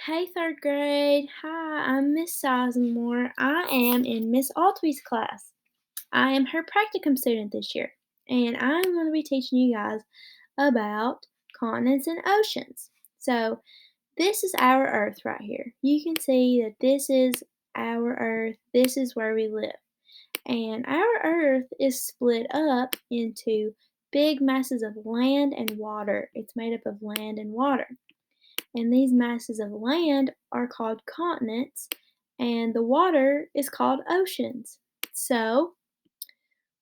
Hey, third grade. Hi, I'm Miss Sizemore. I am in Miss Altwy's class. I am her practicum student this year, and I'm going to be teaching you guys about continents and oceans. So, this is our Earth right here. You can see that this is our Earth, this is where we live. And our Earth is split up into big masses of land and water. It's made up of land and water. And these masses of land are called continents, and the water is called oceans. So,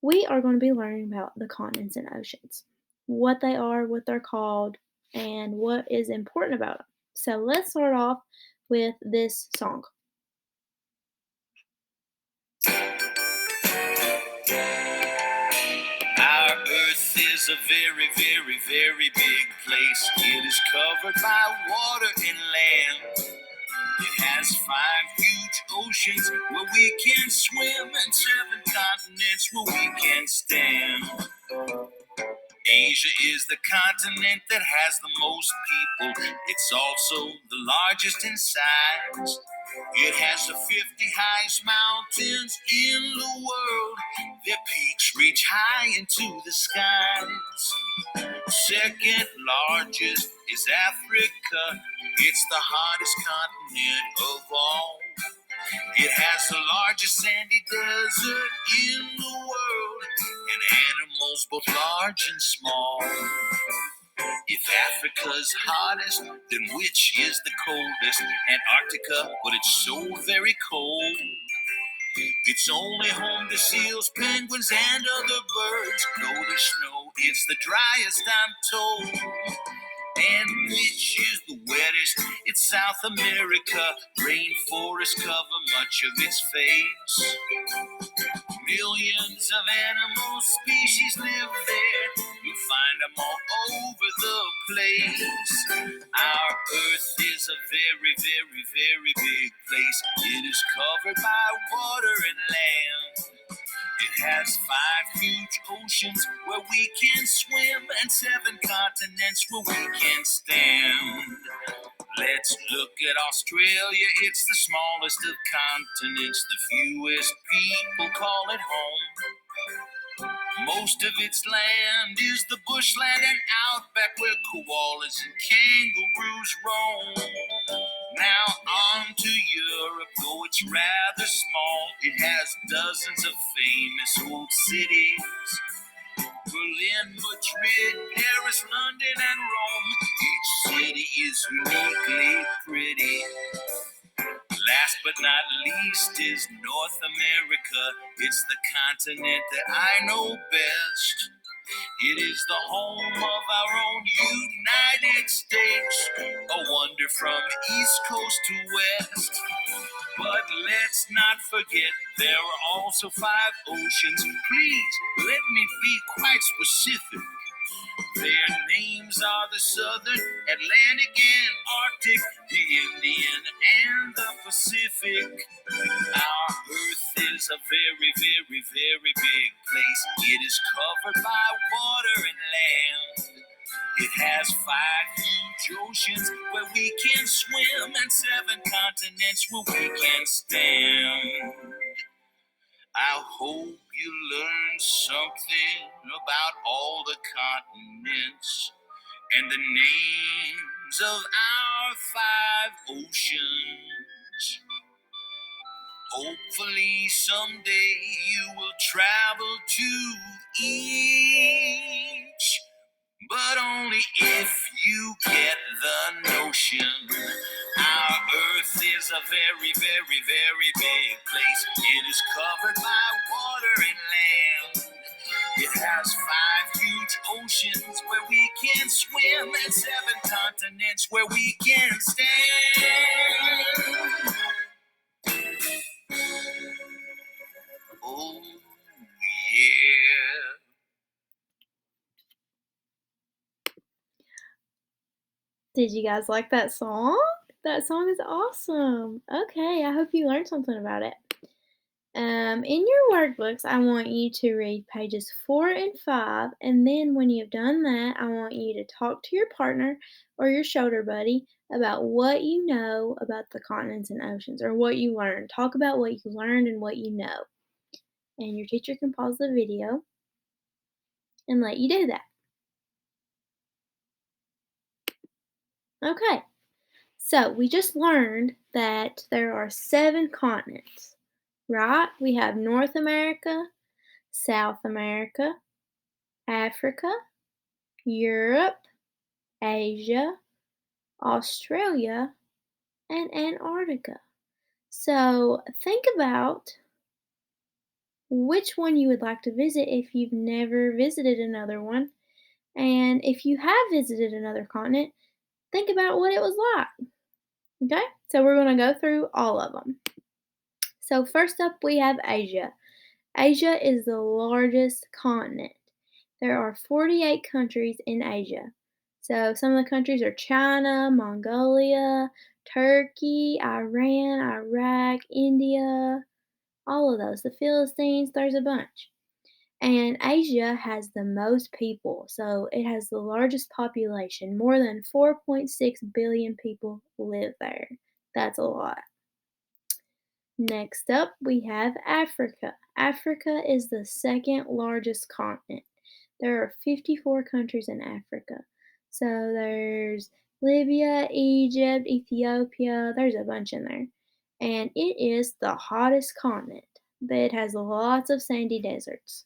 we are going to be learning about the continents and oceans, what they are, what they're called, and what is important about them. So, let's start off with this song. Our Earth is a very, very, very big place. It is covered by water and land. It has 5 huge oceans where we can swim and 7 continents where we can stand. Asia is the continent that has the most people. It's also the largest in size. It has the 50 highest mountains in the world. Their peaks reach high into the skies. Second largest is Africa. It's the hottest continent of all. It has the largest sandy desert in the world, and animals both large and small. If Africa's hottest, then which is the coldest? Antarctica, but it's so very cold. It's only home to seals, penguins, and other birds. No, the snow, it's the driest, I'm told. And which is the wettest? It's South America. Rainforests cover much of its face. Millions of animal species live there. You find them all over the place. Our Earth is a very, very, very big place. It is covered by water and land. It has 5 huge oceans where we can swim and 7 continents where we can stand. Let's look at Australia. It's the smallest of continents. The fewest people call it home. Most of its land is the bushland and outback where koalas and kangaroos roam. Now on to Europe, though it's rather small. It has dozens of famous old cities. Berlin, Madrid, Paris, London, and Rome. Each city is uniquely pretty. Last but not least is North America. It's the continent that I know best. It is the home of our own United States, a wonder from East Coast to West. But let's not forget there are also 5 oceans. Please let me be quite specific. Their names are the Southern, Atlantic, and Arctic, the Indian, and the Pacific. Our Earth is a very, very, very big place. It is covered by water and land. It has 5 huge oceans where we can swim and 7 continents where we can stand. I hope you learned something about all the continents and the names of our 5 oceans. Hopefully someday you will travel to each, but only if you get the notion. Our Earth is a very, very, very big place. It is covered by water and land. It has 5 huge oceans where we can swim and 7 continents where we can stand. Oh, yeah. Did you guys like that song? That song is awesome. Okay, I hope you learned something about it. In your workbooks, I want you to read pages 4 and 5, and then when you've done that, I want you to talk to your partner or your shoulder buddy about what you know about the continents and oceans, or what you learned. Talk about what you learned and what you know. And your teacher can pause the video and let you do that. Okay, so we just learned that there are 7 continents, right? We have North America, South America, Africa, Europe, Asia, Australia, and Antarctica. So think about which one you would like to visit if you've never visited another one. And if you have visited another continent, think about what it was like. Okay? So we're going to go through all of them. So first up, we have Asia. Asia is the largest continent. There are 48 countries in Asia. So some of the countries are China, Mongolia, Turkey, Iran, Iraq, India, all of those. The Philistines, there's a bunch. And Asia has the most people. So it has the largest population. More than 4.6 billion people live there. That's a lot. Next up, we have Africa. Africa is the second largest continent. There are 54 countries in Africa. So there's Libya, Egypt, Ethiopia, there's a bunch in there. And it is the hottest continent. It has lots of sandy deserts.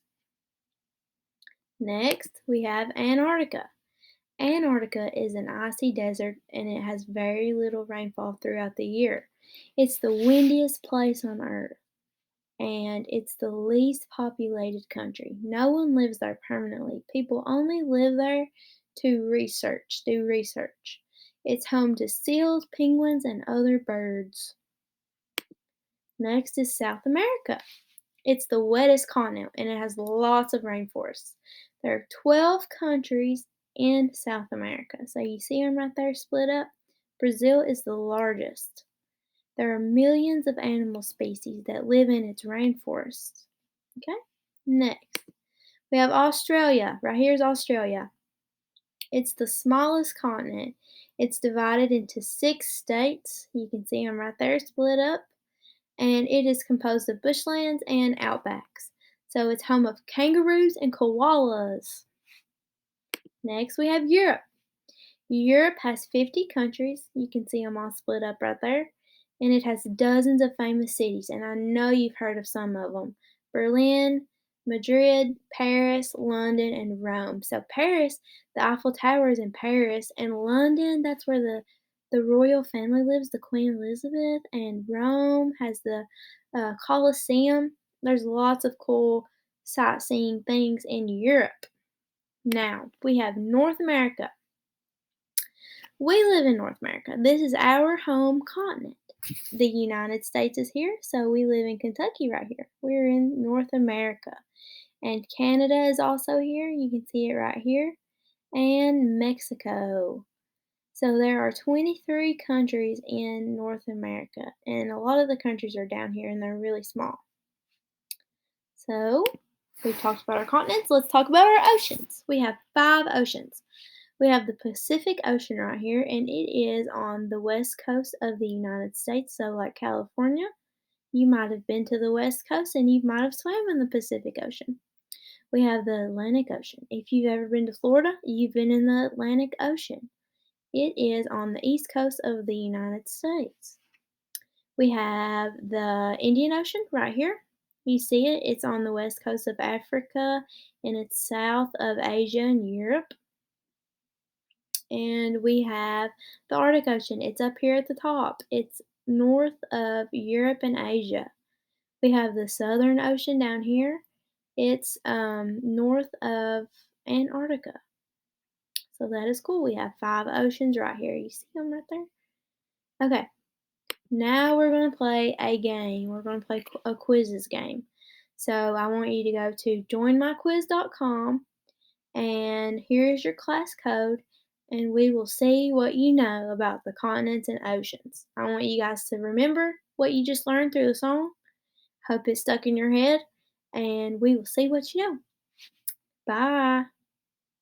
Next, we have Antarctica. Antarctica is an icy desert and it has very little rainfall throughout the year. It's the windiest place on Earth and it's the least populated country. No one lives there permanently. People only live there to do research. It's home to seals, penguins, and other birds. Next is South America. It's the wettest continent and it has lots of rainforests. There are 12 countries in South America. So you see them right there split up? Brazil is the largest. There are millions of animal species that live in its rainforests. Okay? Next, we have Australia. Right here's Australia. It's the smallest continent. It's divided into 6 states. You can see them right there split up. And it is composed of bushlands and outbacks. So it's home of kangaroos and koalas. Next, we have Europe. Europe has 50 countries. You can see them all split up right there. And it has dozens of famous cities, and I know you've heard of some of them: Berlin, Madrid, Paris, London, and Rome. So, Paris, the Eiffel Tower is in Paris, and London, that's where the royal family lives, the Queen Elizabeth, and Rome has the Colosseum. There's lots of cool sightseeing things in Europe. Now, we have North America. We live in North America. This is our home continent. The United States is here, so we live in Kentucky right here. We're in North America. And Canada is also here. You can see it right here. And Mexico. So there are 23 countries in North America, and a lot of the countries are down here and they're really small. So we've talked about our continents. Let's talk about our oceans. We have 5 oceans. We have the Pacific Ocean right here, and it is on the west coast of the United States. So, like California, you might have been to the west coast and you might have swam in the Pacific Ocean. We have the Atlantic Ocean. If you've ever been to Florida, you've been in the Atlantic Ocean. It is on the east coast of the United States. We have the Indian Ocean right here. You see it, it's on the west coast of Africa and it's south of Asia and Europe. And we have the Arctic Ocean. It's up here at the top. It's north of Europe and Asia. We have the Southern Ocean down here. It's north of Antarctica. So that is cool. We have 5 oceans right here. You see them right there? Okay. Now we're going to play a game. We're going to play a quizzes game. So I want you to go to joinmyquiz.com and here's your class code, and we will see what you know about the continents and oceans. I want you guys to remember what you just learned through the song, Hope it stuck in your head, and we will see what you know. Bye.